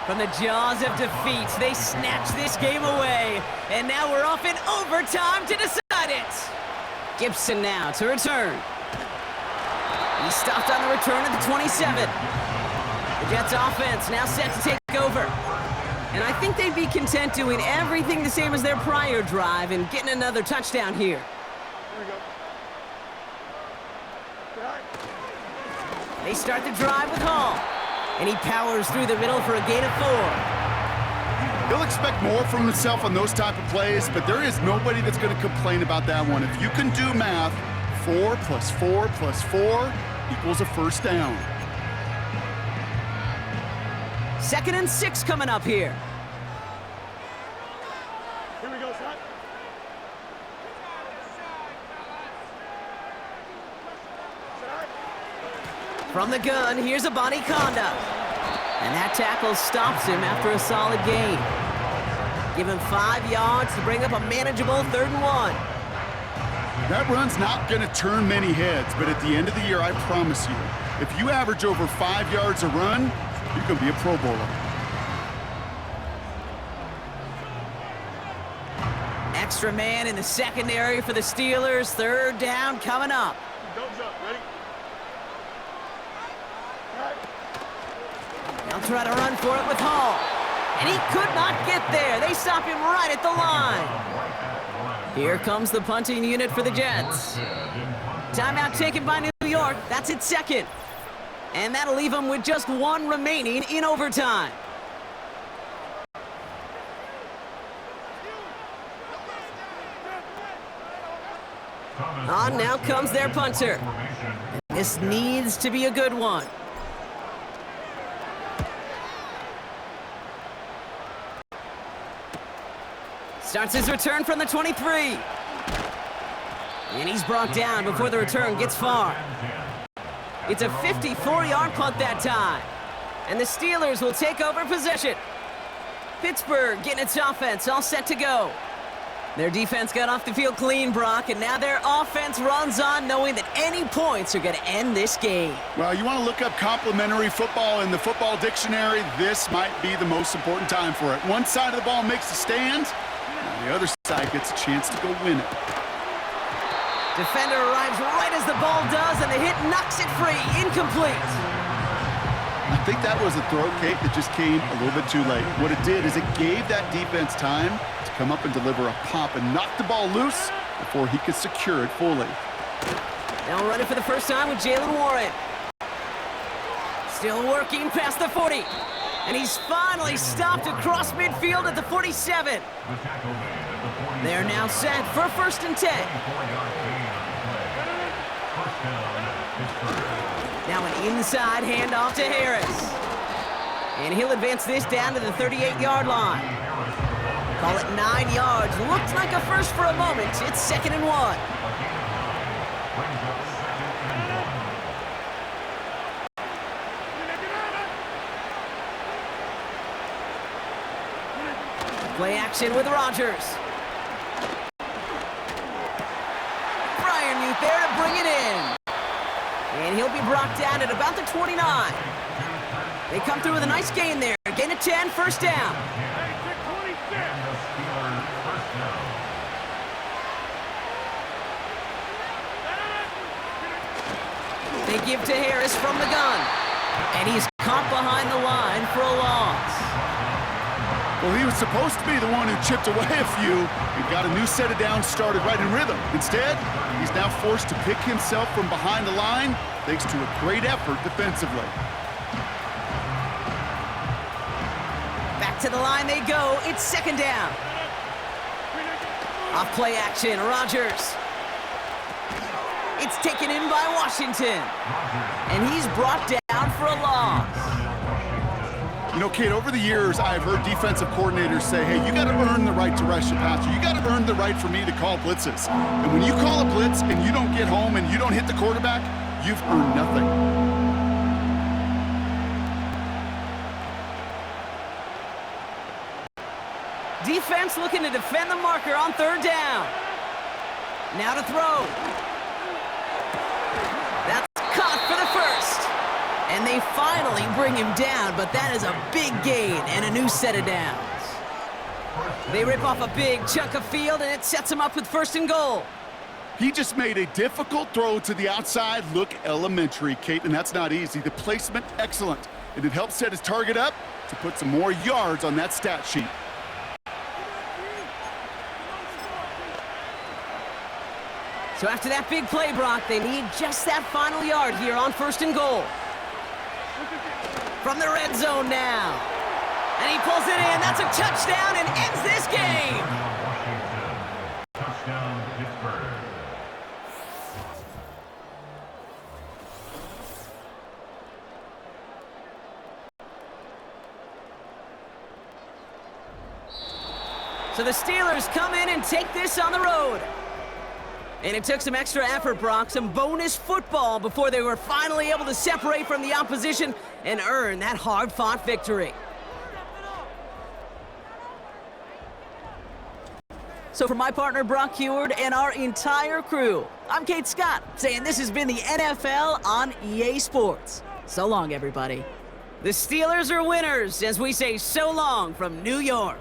From the jaws of defeat, they snatched this game away. And now we're off in overtime to decide it. Gibson now to return. He stopped on the return at the 27. The Jets offense now set to take over. And I think they'd be content doing everything the same as their prior drive and getting another touchdown here. They start the drive with Hall. And he powers through the middle for a gain of 4. He'll expect more from himself on those type of plays, but there is nobody that's going to complain about that one. If you can do math, 4 plus 4 plus 4 equals a first down. 2nd and 6 coming up here. Here we go, son. From the gun, here's a body conduct. And that tackle stops him after a solid gain. Give him 5 yards to bring up a manageable 3rd and 1. That run's not going to turn many heads, but at the end of the year, I promise you, if you average over 5 yards a run, you're going to be a Pro Bowler. Extra man in the secondary for the Steelers. 3rd down coming up. Thumbs up, ready? They'll try to run for it with Hall. And he could not get there. They stop him right at the line. Here comes the punting unit for the Jets. Timeout taken by New York. That's its 2nd. And that'll leave them with just 1 remaining in overtime. On now comes their punter. This needs to be a good one. Starts his return from the 23. And he's brought down before the return gets far. It's a 54-yard punt that time. And the Steelers will take over possession. Pittsburgh getting its offense all set to go. Their defense got off the field clean, Brock, and now their offense runs on knowing that any points are going to end this game. Well, you want to look up complimentary football in the football dictionary, this might be the most important time for it. One side of the ball makes a stand, and the other side gets a chance to go win it. Defender arrives right as the ball does, and the hit knocks it free. Incomplete. I think that was a throw, Kate, that just came a little bit too late. What it did is it gave that defense time to come up and deliver a pop and knock the ball loose before he could secure it fully. Now run it for the first time with Jalen Warren. Still working past the 40. And he's finally stopped across midfield at the 47. They're now set for 1st and 10. Now an inside handoff to Harris. And he'll advance this down to the 38-yard line. Call it 9 yards. Looked like a first for a moment. It's 2nd and 1. Play action with Rodgers. Freiermuth there to bring it in. And he'll be brought down at about the 29. They come through with a nice gain there. Gain of 10, 1st down. They give to Harris from the gun. And he's caught behind the line for a loss. Well, he was supposed to be the one who chipped away a few and got a new set of downs started right in rhythm. Instead, he's now forced to pick himself from behind the line thanks to a great effort defensively. Back to the line they go. It's 2nd down. Off play action, Rodgers. It's taken in by Washington. And he's brought down for a loss. You know, Kate, over the years, I've heard defensive coordinators say, hey, you got to earn the right to rush the passer. You got to earn the right for me to call blitzes. And when you call a blitz and you don't get home and you don't hit the quarterback, you've earned nothing. Defense looking to defend the marker on 3rd down. Now to throw. That's caught for the 1st. And they finally bring him down, but that is a big gain and a new set of downs. They rip off a big chunk of field, and it sets him up with 1st and goal. He just made a difficult throw to the outside look elementary, Kate, and that's not easy. The placement, excellent. And it helps set his target up to put some more yards on that stat sheet. So after that big play, Brock, they need just that final yard here on 1st and goal. From the red zone now. And he pulls it in. That's a touchdown and ends this game. Touchdown, Pittsburgh. So the Steelers come in and take this on the road. And it took some extra effort, Brock, some bonus football before they were finally able to separate from the opposition and earn that hard-fought victory. So for my partner, Brock Heward, and our entire crew, I'm Kate Scott, saying this has been the NFL on EA Sports. So long, everybody. The Steelers are winners as we say so long from New York.